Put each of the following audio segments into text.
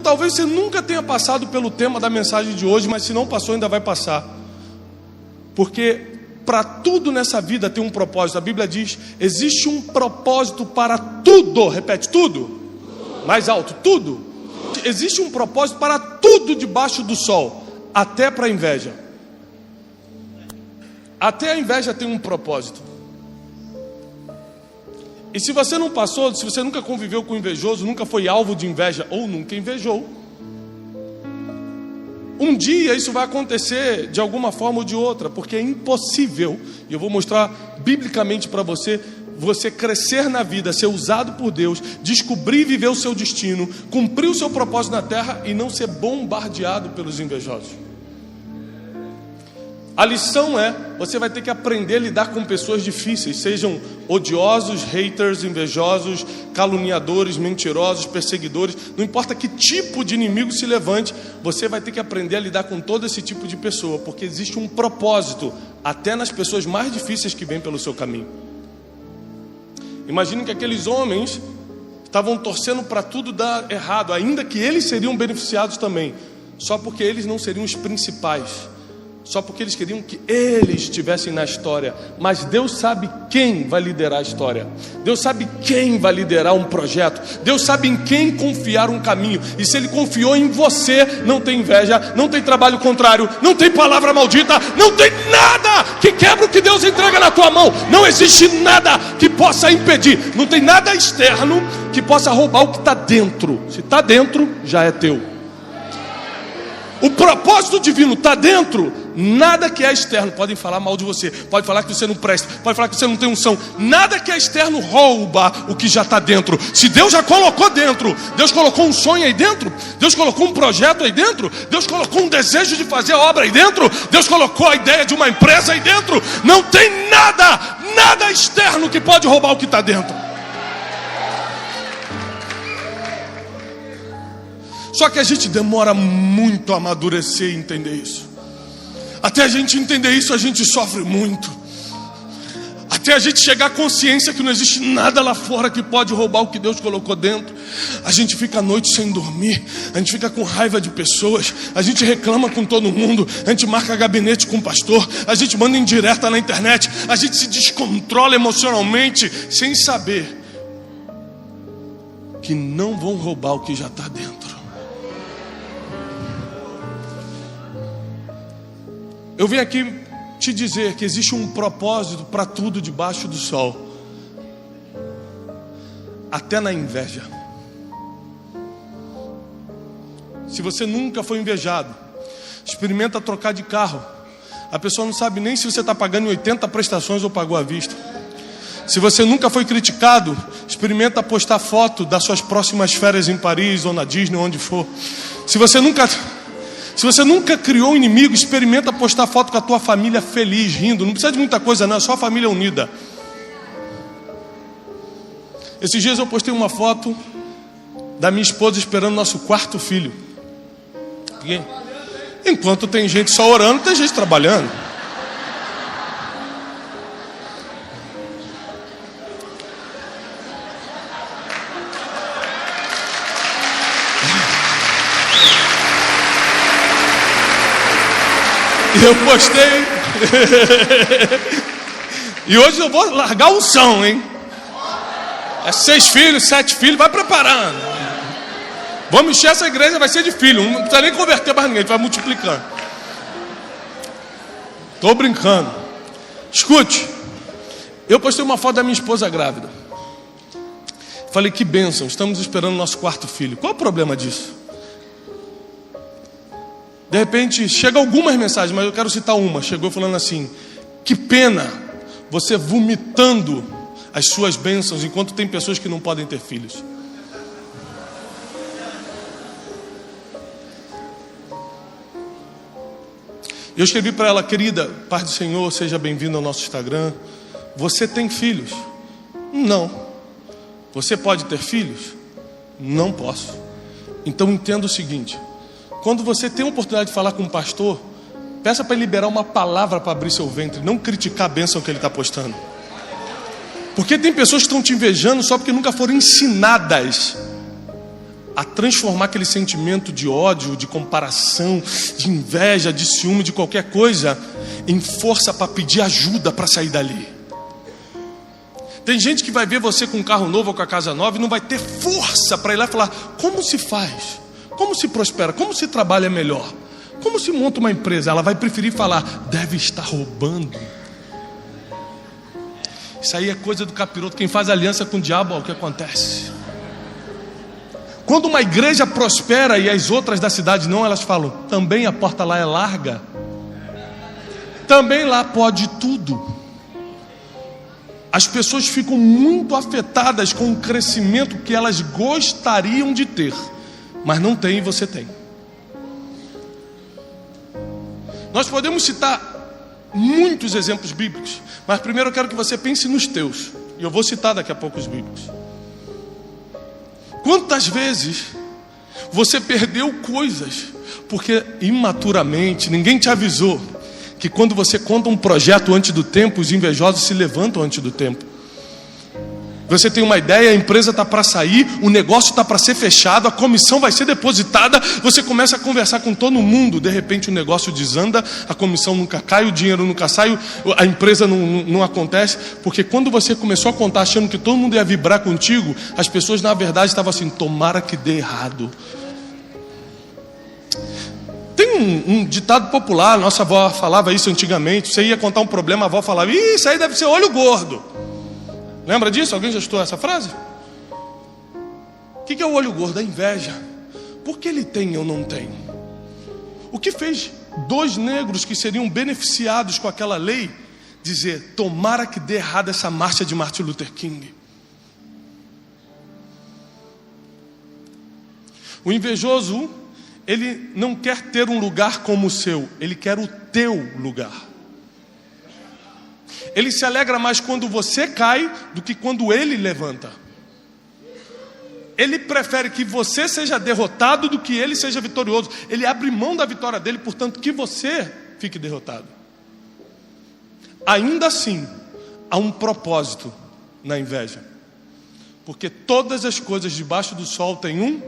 Talvez você nunca tenha passado pelo tema da mensagem de hoje, mas se não passou, ainda vai passar. Porque para tudo nessa vida tem um propósito. A Bíblia diz: existe um propósito para tudo. Repete, tudo. Mais alto, tudo. Existe um propósito para tudo debaixo do sol, até para a inveja. Até a inveja tem um propósito. E se você não passou, se você nunca conviveu com invejoso, nunca foi alvo de inveja ou nunca invejou, um dia isso vai acontecer de alguma forma ou de outra, porque é impossível, e eu vou mostrar biblicamente para você, você crescer na vida, ser usado por Deus, descobrir e viver o seu destino, cumprir o seu propósito na terra e não ser bombardeado pelos invejosos. A lição é, você vai ter que aprender a lidar com pessoas difíceis, sejam odiosos, haters, invejosos, caluniadores, mentirosos, perseguidores, não importa que tipo de inimigo se levante, você vai ter que aprender a lidar com todo esse tipo de pessoa, porque existe um propósito, até nas pessoas mais difíceis que vêm pelo seu caminho. Imagine que aqueles homens estavam torcendo para tudo dar errado, ainda que eles seriam beneficiados também, só porque eles não seriam os principais, só porque eles queriam que eles estivessem na história. Mas Deus sabe quem vai liderar a história. Deus sabe quem vai liderar um projeto. Deus sabe em quem confiar um caminho. E se Ele confiou em você, não tem inveja, não tem trabalho contrário, não tem palavra maldita, não tem nada que quebra o que Deus entrega na tua mão. Não existe nada que possa impedir. Não tem nada externo que possa roubar o que está dentro. Se está dentro, já é teu. O propósito divino está dentro. Nada que é externo, podem falar mal de você, pode falar que você não presta, pode falar que você não tem unção. Nada que é externo rouba o que já está dentro. Se Deus já colocou dentro, Deus colocou um sonho aí dentro, Deus colocou um projeto aí dentro, Deus colocou um desejo de fazer a obra aí dentro, Deus colocou a ideia de uma empresa aí dentro. Não tem nada externo que pode roubar o que está dentro. Só que a gente demora muito a amadurecer e entender isso. Até a gente entender isso, a gente sofre muito. Até a gente chegar à consciência que não existe nada lá fora que pode roubar o que Deus colocou dentro. A gente fica a noite sem dormir, a gente fica com raiva de pessoas, a gente reclama com todo mundo, a gente marca gabinete com o pastor, a gente manda indireta na internet, a gente se descontrola emocionalmente, sem saber que não vão roubar o que já está dentro. Eu vim aqui te dizer que existe um propósito para tudo debaixo do sol, até na inveja. Se você nunca foi invejado, experimenta trocar de carro. A pessoa não sabe nem se você está pagando em 80 prestações ou pagou à vista. Se você nunca foi criticado, experimenta postar foto das suas próximas férias em Paris ou na Disney, onde for. Se você nunca criou um inimigo, experimenta postar foto com a tua família feliz, rindo. Não precisa de muita coisa não, é só a família unida. Esses dias eu postei uma foto da minha esposa esperando nosso quarto filho. Enquanto tem gente só orando, tem gente trabalhando. Eu postei. E hoje eu vou largar o som, hein? É 6 filhos, 7 filhos, vai preparando. Vamos encher essa igreja, vai ser de filho. Não precisa nem converter mais ninguém, vai multiplicando. Estou brincando. Escute, eu postei uma foto da minha esposa grávida. Falei, que bênção, estamos esperando nosso quarto filho. Qual é o problema disso? De repente, chega algumas mensagens, mas eu quero citar uma. Chegou falando assim: que pena você vomitando as suas bênçãos enquanto tem pessoas que não podem ter filhos. Eu escrevi para ela: querida, paz do Senhor, seja bem-vindo ao nosso Instagram. Você tem filhos? Não. Você pode ter filhos? Não posso. Então entenda o seguinte: quando você tem a oportunidade de falar com um pastor, peça para ele liberar uma palavra para abrir seu ventre, não criticar a bênção que ele está postando. Porque tem pessoas que estão te invejando só porque nunca foram ensinadas a transformar aquele sentimento de ódio, de comparação, de inveja, de ciúme, de qualquer coisa, em força para pedir ajuda para sair dali. Tem gente que vai ver você com um carro novo ou com a casa nova e não vai ter força para ir lá e falar: como se faz? Como se prospera? Como se trabalha melhor? Como se monta uma empresa? Ela vai preferir falar: deve estar roubando. Isso aí é coisa do capiroto. Quem faz aliança com o diabo, olha o que acontece. Quando uma igreja prospera e as outras da cidade não, elas falam: também a porta lá é larga, também lá pode tudo. As pessoas ficam muito afetadas com o crescimento que elas gostariam de ter, mas não tem e você tem. Nós podemos citar muitos exemplos bíblicos, mas primeiro eu quero que você pense nos teus, e eu vou citar daqui a pouco os bíblicos. Quantas vezes você perdeu coisas porque imaturamente ninguém te avisou que quando você conta um projeto antes do tempo, os invejosos se levantam antes do tempo. Você tem uma ideia, a empresa está para sair, o negócio está para ser fechado, a comissão vai ser depositada, você começa a conversar com todo mundo, de repente o negócio desanda, a comissão nunca cai, o dinheiro nunca sai, a empresa não acontece, porque quando você começou a contar achando que todo mundo ia vibrar contigo, as pessoas na verdade estavam assim: tomara que dê errado. Tem um ditado popular, nossa avó falava isso antigamente. Você ia contar um problema, a avó falava: ih, isso aí deve ser olho gordo. Lembra disso? Alguém já escutou essa frase? O que é o olho gordo? A inveja. Por que ele tem e eu não tenho? O que fez 2 negros que seriam beneficiados com aquela lei dizer: tomara que dê errado essa marcha de Martin Luther King? O invejoso, ele não quer ter um lugar como o seu, ele quer o teu lugar. Ele se alegra mais quando você cai do que quando ele levanta. Ele prefere que você seja derrotado do que ele seja vitorioso. Ele abre mão da vitória dele, portanto que você fique derrotado. Ainda assim, há um propósito na inveja, porque todas as coisas debaixo do sol têm um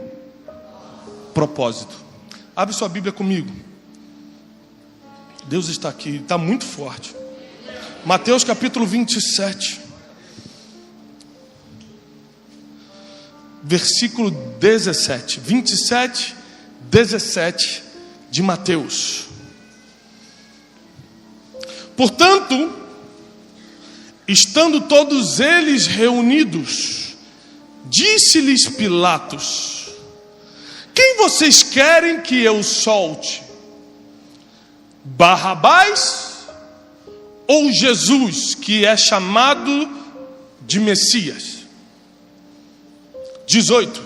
propósito. Abre sua Bíblia comigo. Deus está aqui, está muito forte. Mateus capítulo 27, versículo 17. 27, 17 de Mateus. Portanto, estando todos eles reunidos, disse-lhes Pilatos: quem vocês querem que eu solte? Barrabás ou Jesus, que é chamado de Messias? 18.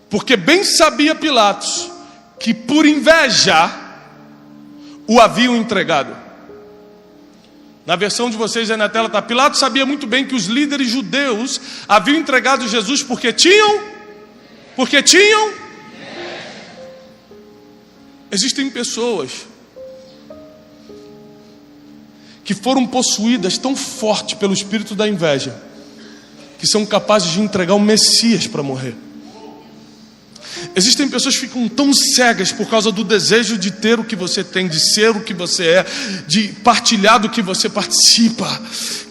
Porque bem sabia Pilatos que por inveja o haviam entregado. Na versão de vocês aí na tela está: Pilatos sabia muito bem que os líderes judeus haviam entregado Jesus porque tinham. Existem pessoas que foram possuídas tão forte pelo espírito da inveja, que são capazes de entregar o Messias para morrer. Existem pessoas que ficam tão cegas por causa do desejo de ter o que você tem, de ser o que você é, de partilhar do que você participa,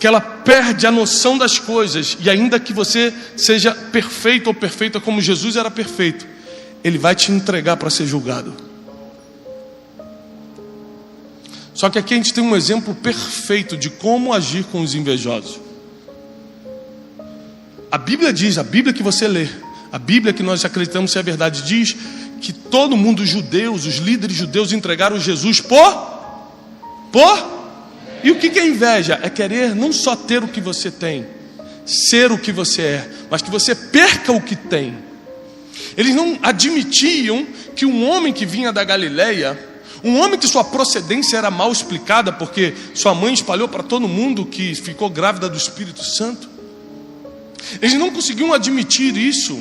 que ela perde a noção das coisas. E ainda que você seja perfeito ou perfeita como Jesus era perfeito, Ele vai te entregar para ser julgado. Só que aqui a gente tem um exemplo perfeito de como agir com os invejosos. A Bíblia diz, a Bíblia que você lê, a Bíblia que nós acreditamos ser a verdade, diz que todo mundo, os judeus, os líderes judeus entregaram Jesus por? E o que é inveja? É querer não só ter o que você tem, ser o que você é, mas que você perca o que tem. Eles não admitiam que um homem que vinha da Galileia, um homem que sua procedência era mal explicada, porque sua mãe espalhou para todo mundo que ficou grávida do Espírito Santo. Eles não conseguiam admitir isso,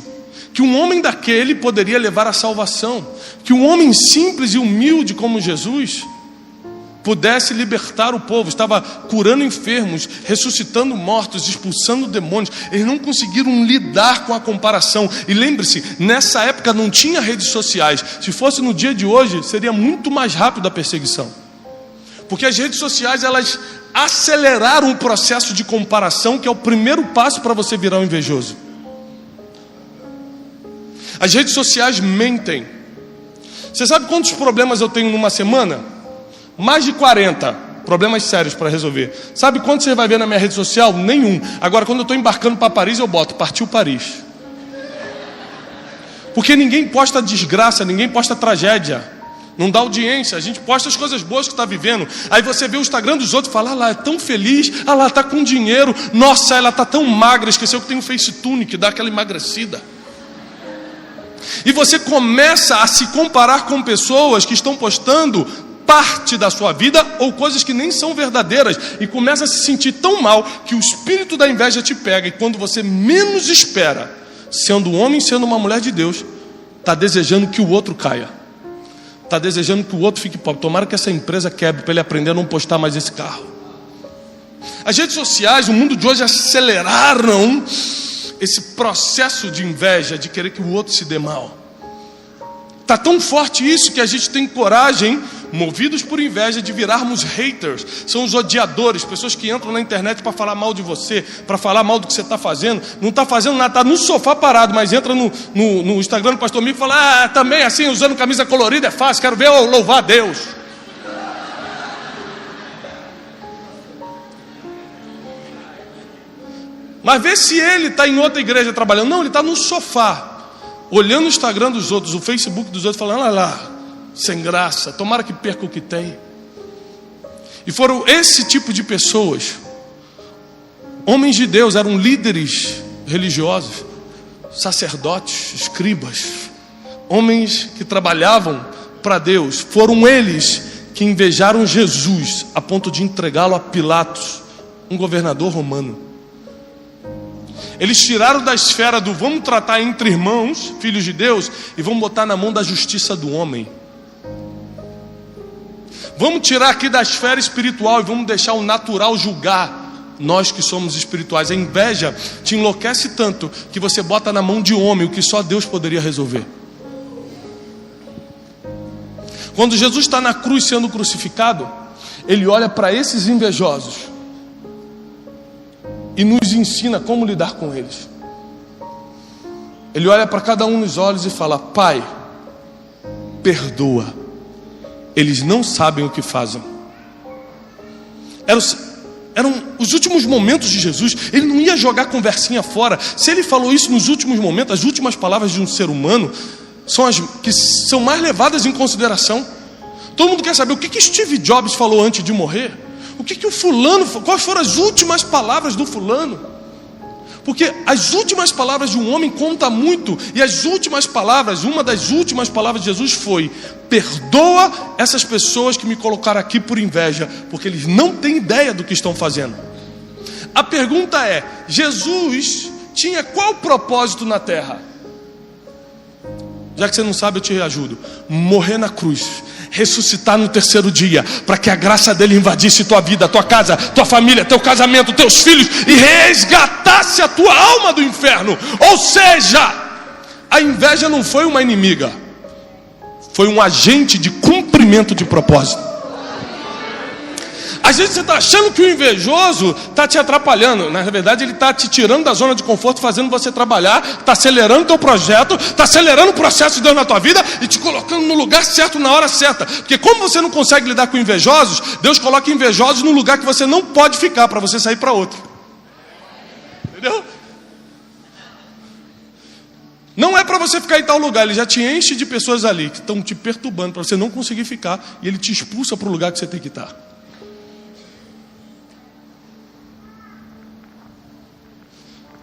que um homem daquele poderia levar a salvação, que um homem simples e humilde como Jesus pudesse libertar o povo, estava curando enfermos, ressuscitando mortos, expulsando demônios. Eles não conseguiram lidar com a comparação. E lembre-se, nessa época não tinha redes sociais. Se fosse no dia de hoje, seria muito mais rápido a perseguição. Porque as redes sociais, elas aceleraram o processo de comparação, que é o primeiro passo para você virar um invejoso. As redes sociais mentem. Você sabe quantos problemas eu tenho numa semana? Mais de 40 problemas sérios para resolver. Sabe quantos você vai ver na minha rede social? Nenhum. Agora, quando eu estou embarcando para Paris, eu boto: partiu Paris. Porque ninguém posta desgraça, ninguém posta tragédia. Não dá audiência, a gente posta as coisas boas que está vivendo. Aí você vê o Instagram dos outros e fala: ah lá, é tão feliz, ah lá, está com dinheiro. Nossa, ela está tão magra, esqueceu que tem um FaceTune que dá aquela emagrecida. E você começa a se comparar com pessoas que estão postando parte da sua vida ou coisas que nem são verdadeiras, e começa a se sentir tão mal que o espírito da inveja te pega, e quando você menos espera, sendo um homem, sendo uma mulher de Deus, está desejando que o outro caia, está desejando que o outro fique pobre. Tomara que essa empresa quebre para ele aprender a não postar mais esse carro. As redes sociais, o mundo de hoje, aceleraram esse processo de inveja, de querer que o outro se dê mal. Está tão forte isso que a gente tem coragem, movidos por inveja, de virarmos haters. São os odiadores, pessoas que entram na internet para falar mal de você, para falar mal do que você está fazendo. Não está fazendo nada, está no sofá parado, mas entra no Instagram do pastor Mico e fala: ah, também assim, usando camisa colorida é fácil, quero ver eu louvar a Deus. Mas vê se ele está em outra igreja trabalhando. Não, ele está no sofá, olhando o Instagram dos outros, o Facebook dos outros, falando: olha lá, sem graça, tomara que perca o que tem. E foram esse tipo de pessoas, homens de Deus, eram líderes religiosos, sacerdotes, escribas, homens que trabalhavam para Deus. Foram eles que invejaram Jesus a ponto de entregá-lo a Pilatos, um governador romano. Eles tiraram da esfera do vamos tratar entre irmãos, filhos de Deus, e vamos botar na mão da justiça do homem. Vamos tirar aqui da esfera espiritual e vamos deixar o natural julgar nós que somos espirituais. A inveja te enlouquece tanto que você bota na mão de homem o que só Deus poderia resolver. Quando Jesus está na cruz sendo crucificado, ele olha para esses invejosos e nos ensina como lidar com eles. Ele olha para cada um nos olhos e fala: Pai, perdoa, eles não sabem o que fazem. Eram os últimos momentos de Jesus. Ele não ia jogar conversinha fora. Se ele falou isso nos últimos momentos, as últimas palavras de um ser humano são as que são mais levadas em consideração. Todo mundo quer saber o que Steve Jobs falou antes de morrer. O que o fulano, quais foram as últimas palavras do fulano? Porque as últimas palavras de um homem contam muito. E as últimas palavras, uma das últimas palavras de Jesus foi: perdoa essas pessoas que me colocaram aqui por inveja, porque eles não têm ideia do que estão fazendo. A pergunta é: Jesus tinha qual propósito na terra? Já que você não sabe, eu te ajudo. Morrer na cruz, ressuscitar no terceiro dia, para que a graça dele invadisse tua vida, tua casa, tua família, teu casamento, teus filhos, e resgatasse a tua alma do inferno. Ou seja, a inveja não foi uma inimiga, foi um agente de cumprimento de propósito. Às vezes você está achando que o invejoso está te atrapalhando. Na verdade, ele está te tirando da zona de conforto, fazendo você trabalhar, está acelerando o teu projeto, está acelerando o processo de Deus na tua vida e te colocando no lugar certo, na hora certa. Porque como você não consegue lidar com invejosos, Deus coloca invejosos no lugar que você não pode ficar, para você sair para outro. Entendeu? Não é para você ficar em tal lugar, ele já te enche de pessoas ali que estão te perturbando para você não conseguir ficar, e ele te expulsa para o lugar que você tem que estar.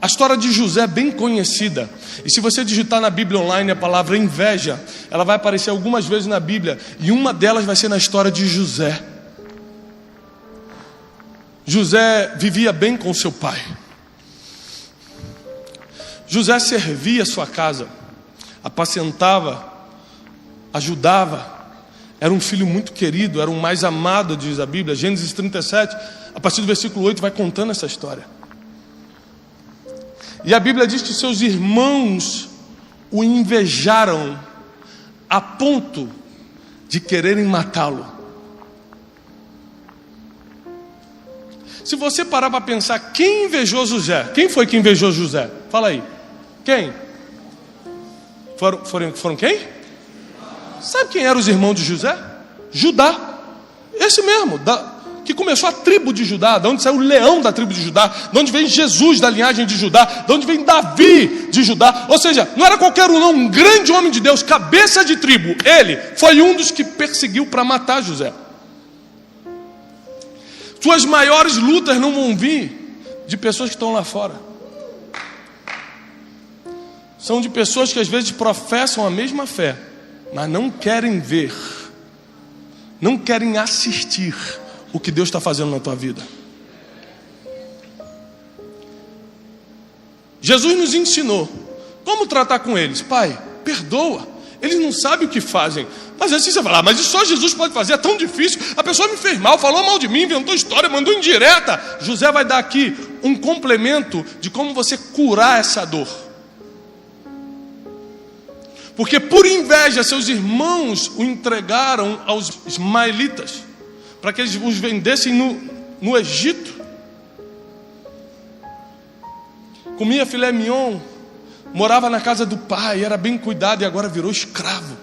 A história de José é bem conhecida. E se você digitar na Bíblia online a palavra inveja, ela vai aparecer algumas vezes na Bíblia. E uma delas vai ser na história de José. José vivia bem com seu pai. José servia a sua casa, apacentava, ajudava. era um filho muito querido, era o mais amado, diz a Bíblia. Gênesis 37, a partir do versículo 8, vai contando essa história. E a Bíblia diz que seus irmãos o invejaram a ponto de quererem matá-lo. Se você parar para pensar, quem invejou José? Quem foi que invejou José? Fala aí. Quem? Foram quem? Sabe quem eram os irmãos de José? Judá. Esse mesmo, que começou a tribo de Judá, de onde saiu o leão da tribo de Judá, de onde vem Jesus da linhagem de Judá, de onde vem Davi de Judá. Ou seja, não era qualquer um não, um grande homem de Deus, cabeça de tribo. Ele foi um dos que perseguiu para matar José. Suas maiores lutas não vão vir de pessoas que estão lá fora. São de pessoas que às vezes professam a mesma fé, mas não querem ver, não querem assistir o que Deus está fazendo na tua vida. Jesus nos ensinou como tratar com eles. Pai, perdoa, eles não sabem o que fazem. Mas assim você fala, mas isso só Jesus pode fazer, é tão difícil. A pessoa me fez mal, falou mal de mim, inventou história, mandou indireta. José vai dar aqui um complemento de como você curar essa dor. Porque por inveja seus irmãos o entregaram aos ismaelitas, para que eles os vendessem no Egito. Comia filé mignon, morava na casa do pai, era bem cuidado e agora virou escravo,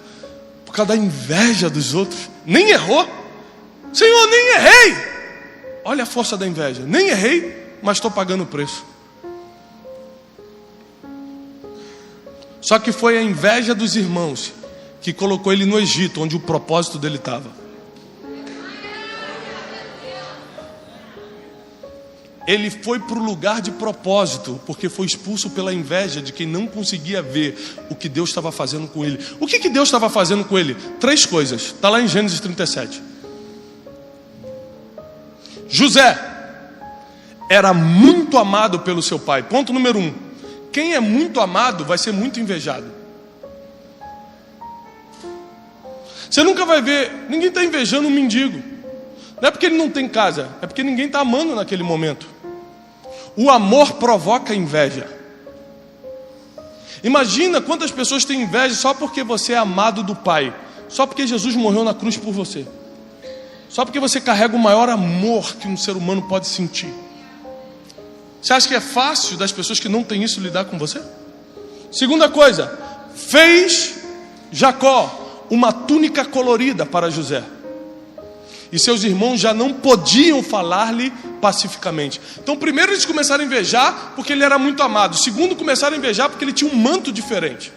por causa da inveja dos outros. Nem errou. Senhor, nem errei. Olha a força da inveja. Nem errei, mas estou pagando o preço. Só que foi a inveja dos irmãos que colocou ele no Egito, onde o propósito dele estava. Ele foi para o lugar de propósito, porque foi expulso pela inveja de quem não conseguia ver o que Deus estava fazendo com ele. O que Deus estava fazendo com ele? 3 coisas, está lá em Gênesis 37. José era muito amado pelo seu pai. Ponto número 1. Quem é muito amado vai ser muito invejado. Você nunca vai ver, ninguém está invejando um mendigo. Não é porque ele não tem casa, é porque ninguém está amando naquele momento. O amor provoca inveja. Imagina quantas pessoas têm inveja só porque você é amado do Pai, só porque Jesus morreu na cruz por você, só porque você carrega o maior amor que um ser humano pode sentir. Você acha que é fácil das pessoas que não têm isso lidar com você? Segunda coisa, fez Jacó uma túnica colorida para José. E seus irmãos já não podiam falar-lhe pacificamente. Então primeiro eles começaram a invejar porque ele era muito amado. Segundo, começaram a invejar porque ele tinha um manto diferente.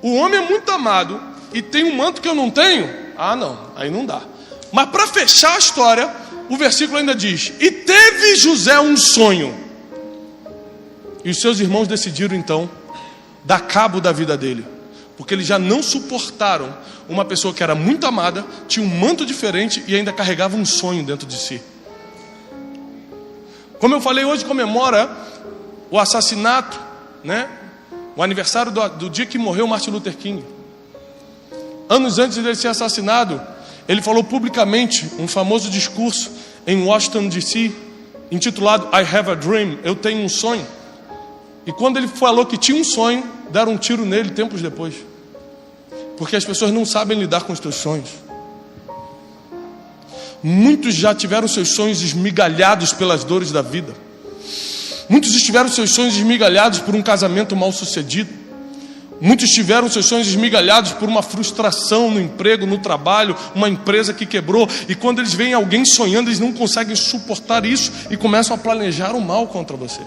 O homem é muito amado e tem um manto que eu não tenho? Ah não, aí não dá. Mas para fechar a história, o versículo ainda diz: e teve José um sonho. E os seus irmãos decidiram então dar cabo da vida dele, porque eles já não suportaram uma pessoa que era muito amada, tinha um manto diferente e ainda carregava um sonho dentro de si. Como eu falei, hoje comemora o assassinato, né? O aniversário do dia que morreu Martin Luther King. Anos antes de ele ser assassinado, ele falou publicamente um famoso discurso em Washington DC, intitulado I Have a Dream, eu tenho um sonho. E quando ele falou que tinha um sonho, deram um tiro nele tempos depois. Porque as pessoas não sabem lidar com os teus sonhos. Muitos já tiveram seus sonhos esmigalhados pelas dores da vida. Muitos tiveram seus sonhos esmigalhados por um casamento mal sucedido. Muitos tiveram seus sonhos esmigalhados por uma frustração no emprego, no trabalho, uma empresa que quebrou. E quando eles veem alguém sonhando, eles não conseguem suportar isso e começam a planejar o mal contra você.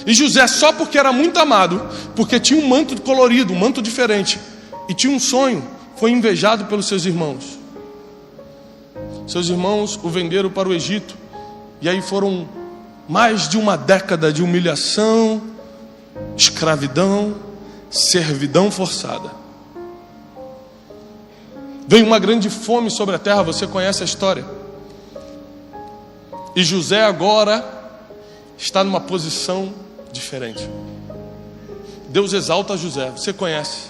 E José, só porque era muito amado, porque tinha um manto colorido, um manto diferente, e tinha um sonho, foi invejado pelos seus irmãos. Seus irmãos o venderam para o Egito. E aí foram mais de uma década de humilhação, escravidão, servidão forçada. Veio uma grande fome sobre a terra, você conhece a história. E José agora está numa posição diferente. Deus exalta José, você conhece.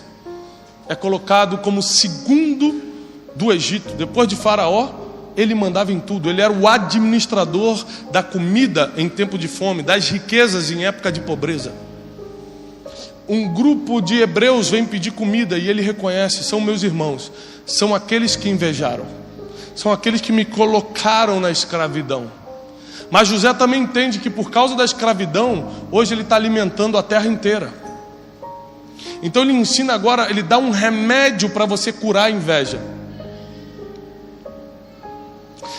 é colocado como segundo do Egito. Depois de Faraó, ele mandava em tudo. Ele era o administrador da comida em tempo de fome, das riquezas em época de pobreza. Um grupo de hebreus vem pedir comida e ele reconhece: são meus irmãos, são aqueles que invejaram, são aqueles que me colocaram na escravidão. Mas José também entende que por causa da escravidão, hoje ele está alimentando a terra inteira. Então ele ensina agora, ele dá um remédio para você curar a inveja.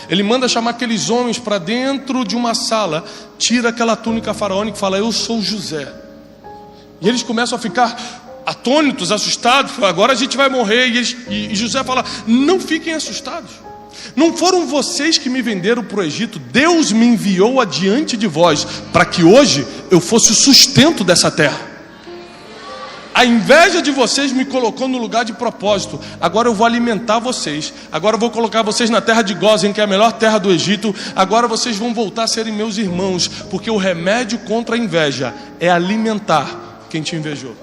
Ele manda chamar aqueles homens para dentro de uma sala, tira aquela túnica faraônica e fala: eu sou José. E eles começam a ficar atônitos, assustados. Agora a gente vai morrer. E José fala: não fiquem assustados. Não foram vocês que me venderam para o Egito. Deus me enviou adiante de vós, para que hoje eu fosse o sustento dessa terra. A inveja de vocês me colocou no lugar de propósito. Agora eu vou alimentar vocês. Agora eu vou colocar vocês na terra de Gósen, que é a melhor terra do Egito. Agora vocês vão voltar a serem meus irmãos, porque o remédio contra a inveja é alimentar quem te invejou.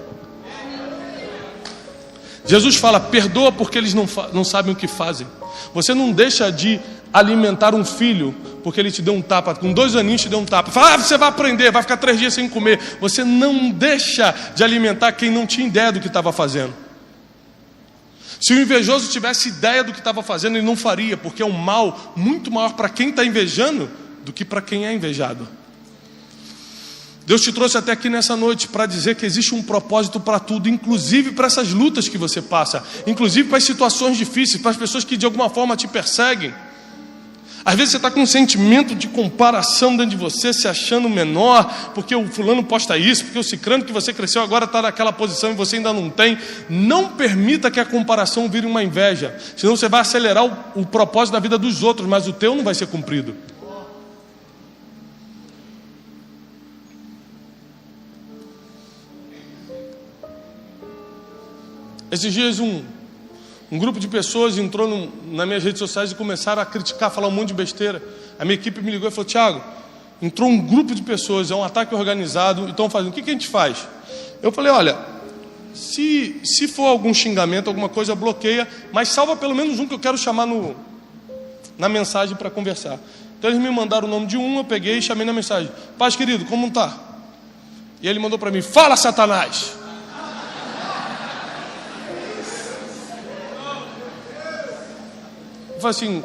Jesus fala: perdoa porque eles não sabem o que fazem. Você não deixa de alimentar um filho porque ele te deu um tapa, com 2 aninhos te deu um tapa. Fala: você vai aprender, vai ficar 3 dias sem comer. Você não deixa de alimentar quem não tinha ideia do que estava fazendo. Se o invejoso tivesse ideia do que estava fazendo, ele não faria, porque é um mal muito maior para quem está invejando do que para quem é invejado. Deus te trouxe até aqui nessa noite para dizer que existe um propósito para tudo, inclusive para essas lutas que você passa, inclusive para as situações difíceis, para as pessoas que de alguma forma te perseguem. Às vezes você está com um sentimento de comparação dentro de você, se achando menor, porque o fulano posta isso, porque o cicrano que você cresceu agora está naquela posição e você ainda não tem. Não permita que a comparação vire uma inveja, senão você vai acelerar o propósito da vida dos outros, mas o teu não vai ser cumprido. Esses dias um grupo de pessoas entrou nas minhas redes sociais e começaram a criticar, falar um monte de besteira. A minha equipe me ligou e falou: Thiago, entrou um grupo de pessoas, é um ataque organizado, e estão fazendo, o que a gente faz? Eu falei: olha, se for algum xingamento, alguma coisa, bloqueia, mas salva pelo menos um que eu quero chamar na mensagem para conversar. Então eles me mandaram o nome de um, eu peguei e chamei na mensagem: Paz querido, como está? E ele mandou para mim: fala, Satanás! Eu falei assim: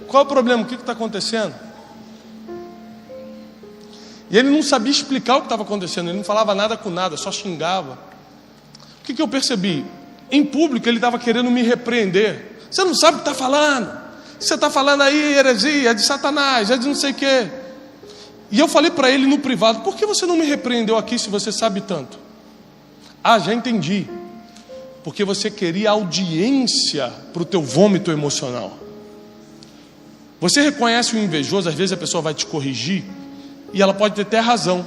qual é o problema? O que está acontecendo? E ele não sabia explicar o que estava acontecendo. Ele não falava nada com nada, só xingava. O que eu percebi? Em público ele estava querendo me repreender. Você não sabe o que está falando. Você está falando aí heresia, é de Satanás, é de não sei o quê. E eu falei para ele no privado: por que você não me repreendeu aqui se você sabe tanto? Ah, já entendi. Porque você queria audiência para o teu vômito emocional. Você reconhece o invejoso, às vezes a pessoa vai te corrigir e ela pode ter até razão.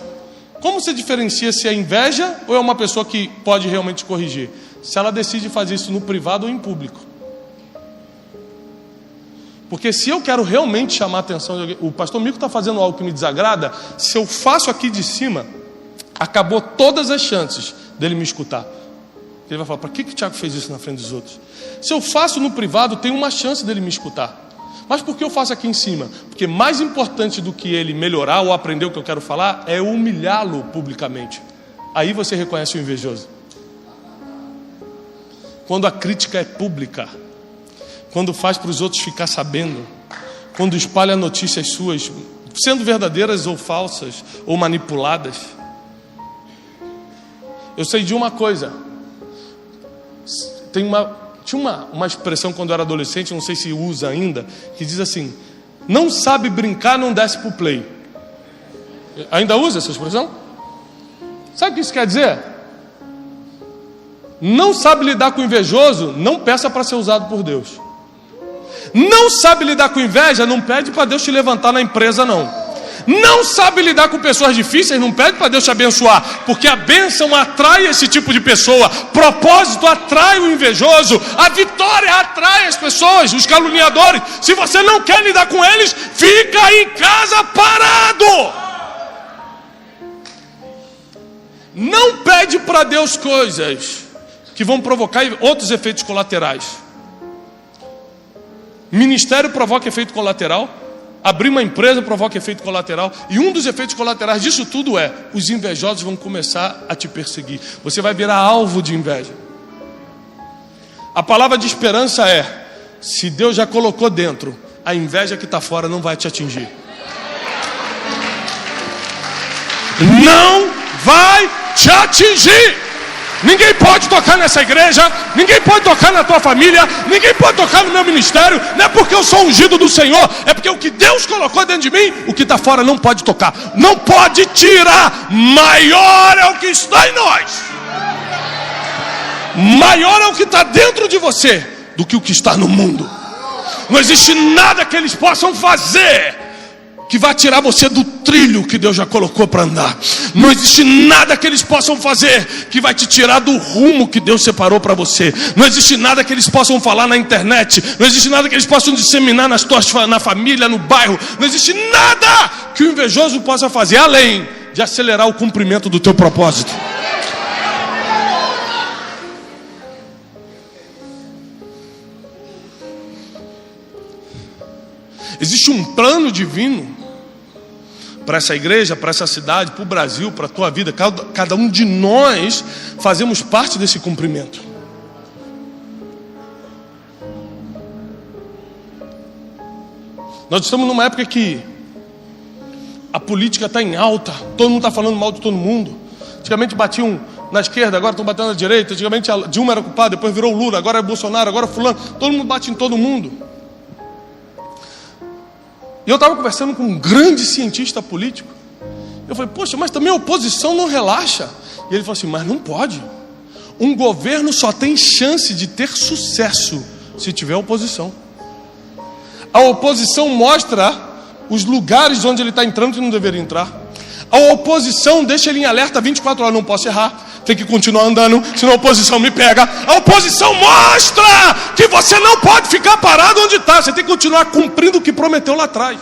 Como você diferencia se é inveja ou é uma pessoa que pode realmente te corrigir? Se ela decide fazer isso no privado ou em público. Porque se eu quero realmente chamar a atenção de alguém, o pastor Mico está fazendo algo que me desagrada, se eu faço aqui de cima, acabou todas as chances dele me escutar. Ele vai falar: para que o Thiago fez isso na frente dos outros? Se eu faço no privado, tem uma chance dele me escutar. Mas por que eu faço aqui em cima? Porque mais importante do que ele melhorar ou aprender o que eu quero falar é humilhá-lo publicamente. Aí você reconhece o invejoso. Quando a crítica é pública, quando faz para os outros ficar sabendo, quando espalha notícias suas, sendo verdadeiras ou falsas, ou manipuladas. Eu sei de uma coisa. Tinha uma expressão quando eu era adolescente, não sei se usa ainda, que diz assim: não sabe brincar, não desce pro play. Ainda usa essa expressão? Sabe o que isso quer dizer? Não sabe lidar com o invejoso, não peça para ser usado por Deus. Não sabe lidar com inveja, não pede para Deus te levantar na empresa, não. Não sabe lidar com pessoas difíceis, não pede para Deus te abençoar, porque a bênção atrai esse tipo de pessoa, propósito atrai o invejoso, a vitória atrai as pessoas, os caluniadores. Se você não quer lidar com eles, fica em casa parado. Não pede para Deus coisas, que vão provocar outros efeitos colaterais. Ministério provoca efeito colateral, abrir uma empresa provoca efeito colateral, e um dos efeitos colaterais disso tudo é: os invejosos vão começar a te perseguir, você vai virar alvo de inveja. A palavra de esperança é: se Deus já colocou dentro, a inveja que está fora não vai te atingir. Não vai te atingir. Ninguém pode tocar nessa igreja, ninguém pode tocar na tua família, ninguém pode tocar no meu ministério. Não é porque eu sou ungido do Senhor, é porque o que Deus colocou dentro de mim, o que está fora não pode tocar, não pode tirar. Maior é o que está em nós, maior é o que está dentro de você do que o que está no mundo. Não existe nada que eles possam fazer que vai tirar você do trilho que Deus já colocou para andar. Não existe nada que eles possam fazer que vai te tirar do rumo que Deus separou para você. Não existe nada que eles possam falar na internet. Não existe nada que eles possam disseminar na família, no bairro. Não existe nada que o invejoso possa fazer além de acelerar o cumprimento do teu propósito. Existe um plano divino para essa igreja, para essa cidade, para o Brasil, para a tua vida. Cada um de nós fazemos parte desse cumprimento. Nós estamos numa época que a política está em alta, todo mundo está falando mal de todo mundo. Antigamente batiam na esquerda, agora estão batendo na direita. Antigamente a Dilma era culpada, depois virou o Lula, agora é Bolsonaro, agora é fulano. Todo mundo bate em todo mundo. E eu estava conversando com um grande cientista político. Eu falei: poxa, mas também a oposição não relaxa. E ele falou assim: mas não pode. Um governo só tem chance de ter sucesso se tiver oposição. A oposição mostra os lugares onde ele está entrando e não deveria entrar. A oposição deixa ele em alerta 24 horas. Não posso errar, tem que continuar andando, senão a oposição me pega. A oposição mostra que você não pode ficar parado onde está. Você tem que continuar cumprindo o que prometeu lá atrás.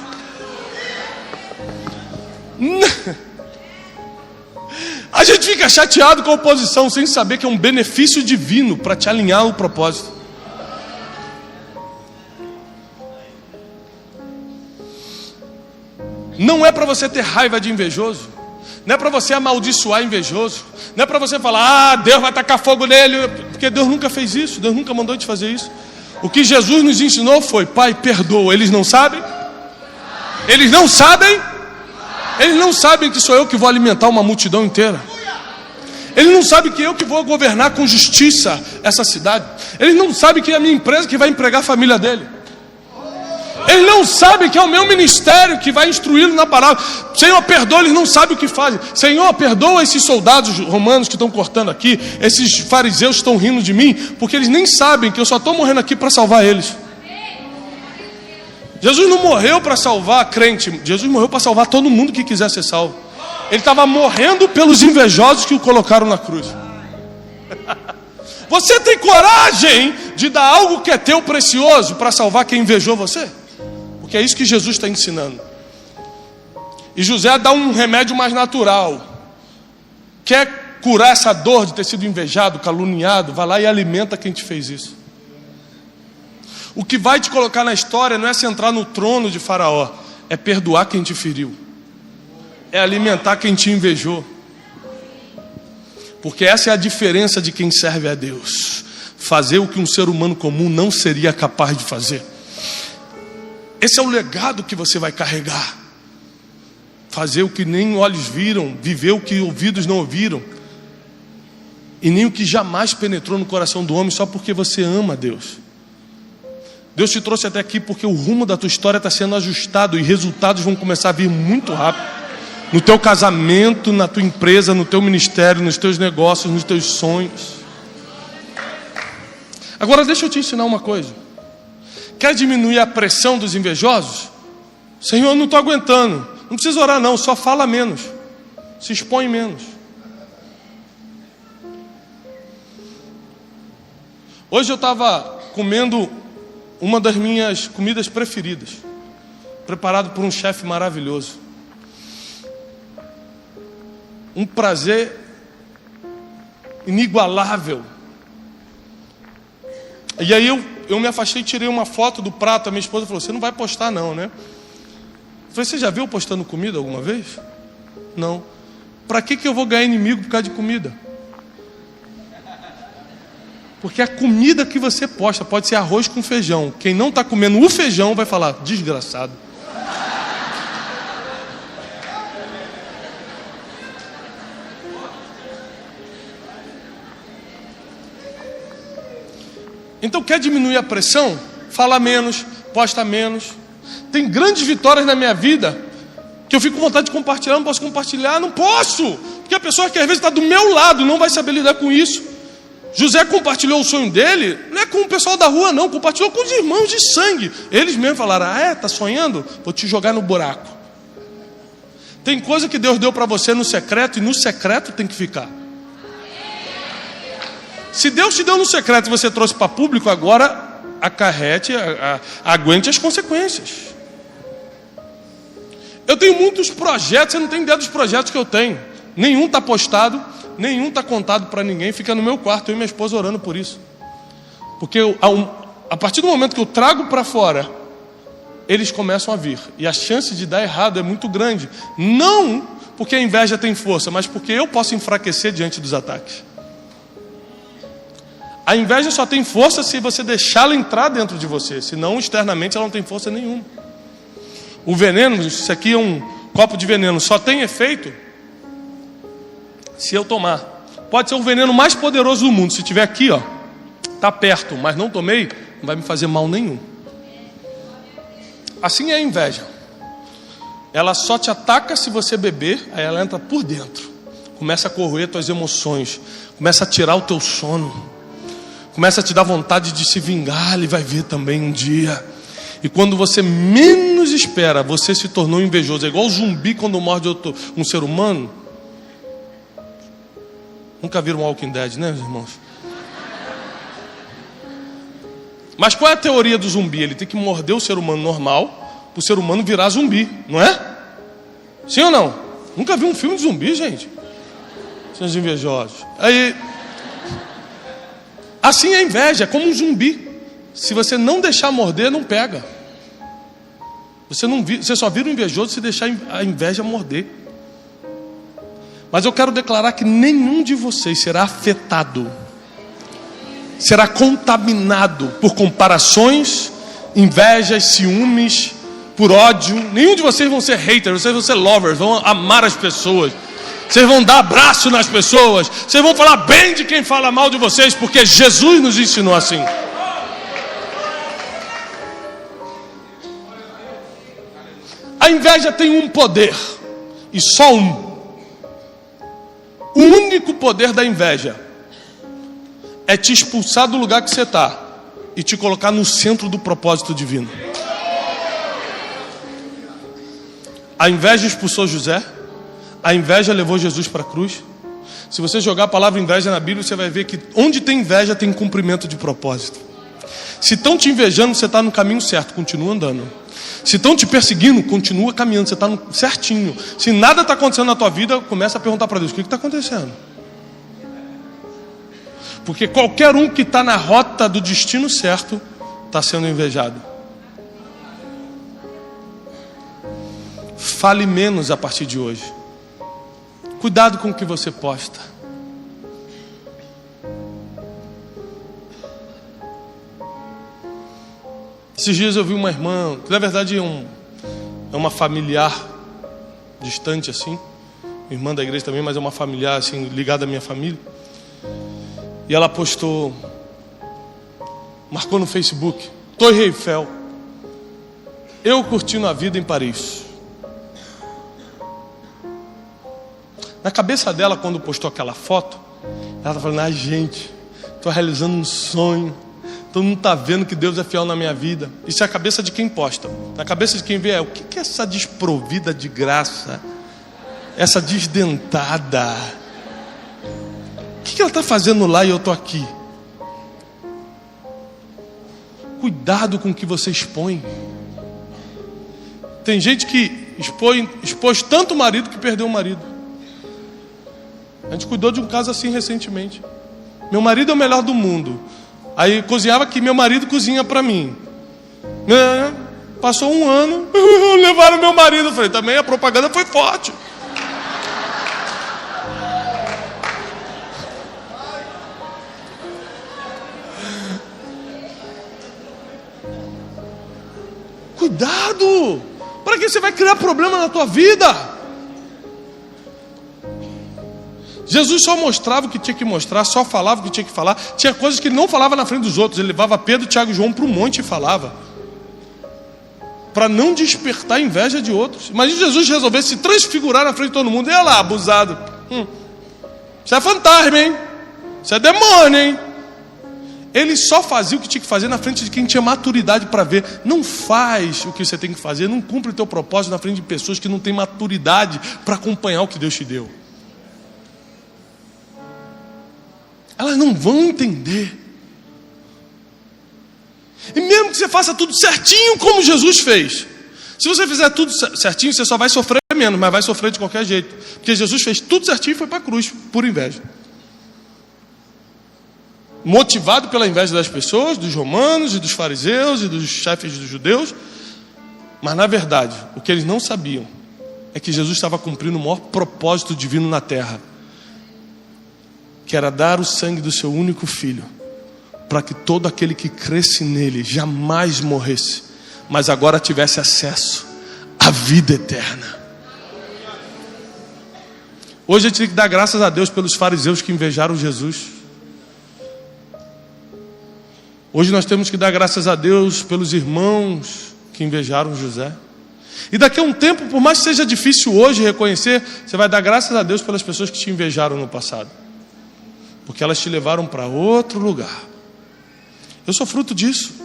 A gente fica chateado com a oposição sem saber que é um benefício divino para te alinhar ao propósito. Não é para você ter raiva de invejoso, não é para você amaldiçoar invejoso, não é para você falar: ah, Deus vai tacar fogo nele, porque Deus nunca fez isso, Deus nunca mandou te fazer isso. O que Jesus nos ensinou foi: Pai, perdoa. Eles não sabem? Eles não sabem? Eles não sabem que sou eu que vou alimentar uma multidão inteira. Eles não sabem que eu que vou governar com justiça essa cidade. Eles não sabem que é a minha empresa que vai empregar a família dele. Eles não sabem que é o meu ministério que vai instruí-lo na palavra. Senhor, perdoa, eles não sabem o que fazem. Senhor, perdoa esses soldados romanos que estão cortando aqui, esses fariseus que estão rindo de mim, porque eles nem sabem que eu só estou morrendo aqui para salvar eles. Jesus não morreu para salvar crente, Jesus morreu para salvar todo mundo que quiser ser salvo. Ele estava morrendo pelos invejosos que o colocaram na cruz. Você tem coragem de dar algo que é teu precioso para salvar quem invejou você? Porque é isso que Jesus está ensinando. E José dá um remédio mais natural. Quer curar essa dor de ter sido invejado, caluniado? Vai lá e alimenta quem te fez isso. O que vai te colocar na história não é sentar no trono de Faraó, é perdoar quem te feriu, é alimentar quem te invejou. Porque essa é a diferença de quem serve a Deus: fazer o que um ser humano comum não seria capaz de fazer. Esse é o legado que você vai carregar. Fazer o que nem olhos viram, viver o que ouvidos não ouviram, e nem o que jamais penetrou no coração do homem, só porque você ama a Deus. Deus te trouxe até aqui porque o rumo da tua história está sendo ajustado, e resultados vão começar a vir muito rápido. No teu casamento, na tua empresa, no teu ministério, nos teus negócios, nos teus sonhos. Agora deixa eu te ensinar uma coisa. Quer diminuir a pressão dos invejosos? Senhor, eu não estou aguentando. Não precisa orar não, só fala menos, se expõe menos. Hoje eu estava comendo uma das minhas comidas preferidas, preparado por um chefe maravilhoso. Um prazer inigualável E aí eu me afastei e tirei uma foto do prato. A minha esposa falou, você não vai postar não, né? Eu falei, você já viu eu postando comida alguma vez? Não. Para que eu vou ganhar inimigo por causa de comida? Porque a comida que você posta pode ser arroz com feijão. Quem não está comendo o feijão vai falar, desgraçado. Então quer diminuir a pressão? Fala menos, posta menos. Tem grandes vitórias na minha vida que eu fico com vontade de compartilhar, não posso compartilhar, não posso. Porque a pessoa que às vezes está do meu lado não vai saber lidar com isso. José compartilhou o sonho dele, não é com o pessoal da rua não, compartilhou com os irmãos de sangue. Eles mesmos falaram, tá sonhando? Vou te jogar no buraco. Tem coisa que Deus deu para você no secreto, e no secreto tem que ficar. Se Deus te deu no secreto e você trouxe para público, agora acarrete, aguente as consequências. Eu tenho muitos projetos, você não tem ideia dos projetos que eu tenho. Nenhum está postado, nenhum está contado para ninguém, fica no meu quarto, eu e minha esposa orando por isso. Porque a partir do momento que eu trago para fora, eles começam a vir. E a chance de dar errado é muito grande. Não porque a inveja tem força, mas porque eu posso enfraquecer diante dos ataques. A inveja só tem força se você deixá-la entrar dentro de você. Senão, externamente, ela não tem força nenhuma. O veneno, isso aqui é um copo de veneno, só tem efeito se eu tomar. Pode ser o veneno mais poderoso do mundo. Se estiver aqui, está perto, mas não tomei, não vai me fazer mal nenhum. Assim é a inveja. Ela só te ataca se você beber, aí ela entra por dentro. Começa a corroer tuas emoções, começa a tirar o teu sono. Começa a te dar vontade de se vingar, ele vai ver também um dia. E quando você menos espera, você se tornou invejoso. É igual o zumbi quando morde um ser humano. Nunca viram Walking Dead, né, irmãos? Mas qual é a teoria do zumbi? Ele tem que morder o ser humano normal, para o ser humano virar zumbi, não é? Sim ou não? Nunca vi um filme de zumbi, gente? São invejosos. Aí... Assim é a inveja, é como um zumbi. Se você não deixar morder, não pega. Você só vira um invejoso se deixar a inveja morder. Mas eu quero declarar que nenhum de vocês será afetado, será contaminado por comparações, invejas, ciúmes, por ódio. Nenhum de vocês vão ser haters, vocês vão ser lovers, vão amar as pessoas. Vocês vão dar abraço nas pessoas. Vocês vão falar bem de quem fala mal de vocês, porque Jesus nos ensinou assim. A inveja tem um poder, e só um. O único poder da inveja é te expulsar do lugar que você está e te colocar no centro do propósito divino. A inveja expulsou José. A inveja levou Jesus para a cruz. Se você jogar a palavra inveja na Bíblia, você vai ver que onde tem inveja tem cumprimento de propósito. Se estão te invejando, você está no caminho certo, continua andando. Se estão te perseguindo, continua caminhando, você está certinho. Se nada está acontecendo na tua vida, começa a perguntar para Deus, o que está acontecendo? Porque qualquer um que está na rota do destino certo, está sendo invejado. Fale menos a partir de hoje. Cuidado com o que você posta. Esses dias eu vi uma irmã, que na verdade é uma familiar distante assim, irmã da igreja também, mas é uma familiar assim, ligada à minha família. E ela postou, marcou no Facebook, Torre Eiffel, eu curtindo a vida em Paris. Na cabeça dela, quando postou aquela foto, ela está falando, gente, estou realizando um sonho, todo mundo está vendo que Deus é fiel na minha vida. Isso é a cabeça de quem posta. Na cabeça de quem vê o que é essa desprovida de graça? Essa desdentada? O que ela está fazendo lá e eu estou aqui? Cuidado com o que você expõe. Tem gente que expôs tanto o marido que perdeu o marido. A gente cuidou de um caso assim recentemente. Meu marido é o melhor do mundo. Aí cozinhava que meu marido cozinha para mim. Passou um ano, levaram meu marido. Eu falei, também a propaganda foi forte. Cuidado! Para que você vai criar problema na tua vida? Jesus só mostrava o que tinha que mostrar, só falava o que tinha que falar. Tinha coisas que ele não falava na frente dos outros. Ele levava Pedro, Tiago e João para um monte e falava, para não despertar a inveja de outros. Imagina Jesus resolvesse se transfigurar na frente de todo mundo. E olha lá, abusado. Isso é fantasma, hein? Isso é demônio, hein? Ele só fazia o que tinha que fazer na frente de quem tinha maturidade para ver. Não faz o que você tem que fazer, não cumpre o teu propósito na frente de pessoas que não têm maturidade para acompanhar o que Deus te deu. Elas não vão entender. E mesmo que você faça tudo certinho como Jesus fez, se você fizer tudo certinho, você só vai sofrer menos, mas vai sofrer de qualquer jeito. Porque Jesus fez tudo certinho e foi para a cruz, por inveja. Motivado pela inveja das pessoas, dos romanos e dos fariseus e dos chefes dos judeus. Mas na verdade, o que eles não sabiam é que Jesus estava cumprindo o maior propósito divino na terra, que era dar o sangue do seu único filho, para que todo aquele que cresce nele jamais morresse, mas agora tivesse acesso à vida eterna. Hoje a gente tem que dar graças a Deus pelos fariseus que invejaram Jesus. Hoje nós temos que dar graças a Deus pelos irmãos que invejaram José. E daqui a um tempo, por mais que seja difícil hoje reconhecer, você vai dar graças a Deus pelas pessoas que te invejaram no passado, porque elas te levaram para outro lugar. Eu sou fruto disso.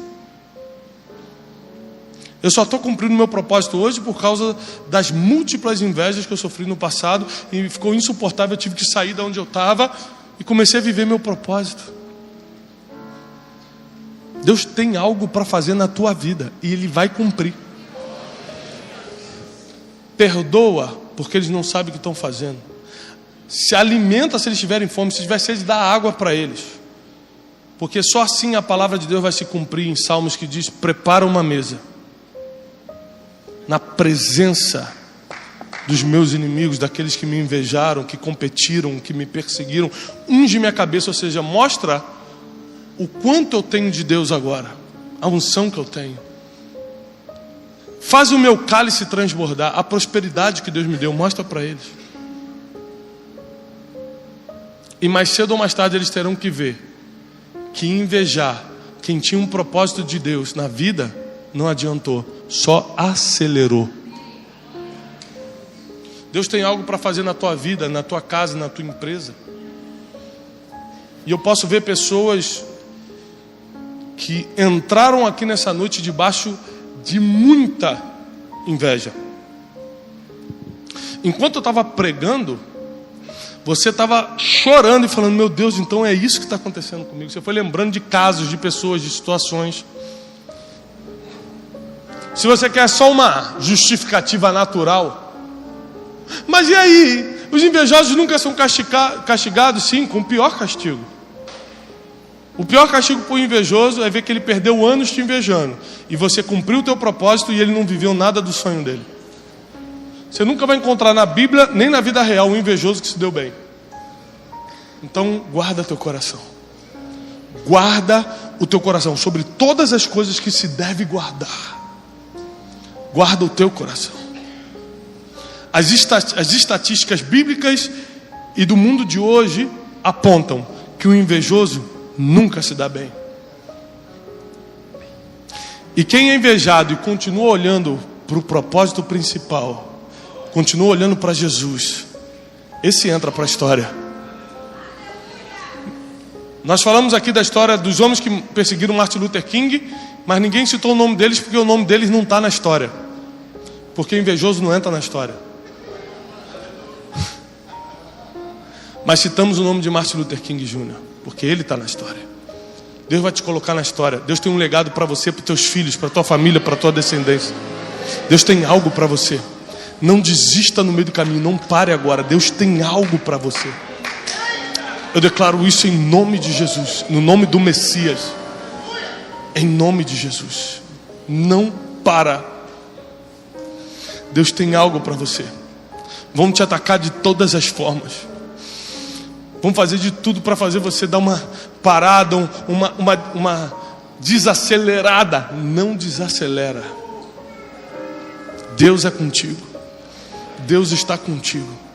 Eu só estou cumprindo meu propósito hoje por causa das múltiplas invejas que eu sofri no passado, e ficou insuportável, eu tive que sair de onde eu estava e comecei a viver meu propósito. Deus tem algo para fazer na tua vida e Ele vai cumprir. Perdoa, porque eles não sabem o que estão fazendo. Se alimenta se eles tiverem fome. Se tiver sede, dá água para eles. Porque só assim a palavra de Deus vai se cumprir em Salmos, que diz: prepara uma mesa na presença dos meus inimigos, daqueles que me invejaram, que competiram, que me perseguiram. Unge minha cabeça, ou seja, mostra o quanto eu tenho de Deus agora, a unção que eu tenho. Faz o meu cálice transbordar, a prosperidade que Deus me deu, mostra para eles. E mais cedo ou mais tarde eles terão que ver que invejar quem tinha um propósito de Deus na vida não adiantou, só acelerou. Deus tem algo para fazer na tua vida, na tua casa, na tua empresa. E eu posso ver pessoas que entraram aqui nessa noite debaixo de muita inveja. Enquanto eu estava pregando, você estava chorando e falando: meu Deus, então é isso que está acontecendo comigo. Você foi lembrando de casos, de pessoas, de situações. Se você quer só uma justificativa natural, mas e aí? Os invejosos nunca são castigados? Sim, com o pior castigo. O pior castigo para o invejoso é ver que ele perdeu anos te invejando, e você cumpriu o teu propósito e ele não viveu nada do sonho dele. Você nunca vai encontrar na Bíblia, nem na vida real, um invejoso que se deu bem. Então guarda teu coração. Guarda o teu coração sobre todas as coisas que se deve guardar. Guarda o teu coração. As estatísticas bíblicas e do mundo de hoje apontam que o invejoso nunca se dá bem. E quem é invejado e continua olhando para o propósito principal, continua olhando para Jesus, esse entra para a história. Nós falamos aqui da história dos homens que perseguiram Martin Luther King, mas ninguém citou o nome deles porque o nome deles não está na história. Porque invejoso não entra na história. Mas citamos o nome de Martin Luther King Jr., porque ele está na história. Deus vai te colocar na história. Deus tem um legado para você, para os teus filhos, para a tua família, para a tua descendência. Deus tem algo para você. Não desista no meio do caminho, não pare agora. Deus tem algo para você. Eu declaro isso em nome de Jesus, no nome do Messias. Em nome de Jesus. Não para. Deus tem algo para você. Vão te atacar de todas as formas. Vão fazer de tudo para fazer você dar uma parada, uma desacelerada. Não desacelera. Deus é contigo. Deus está contigo.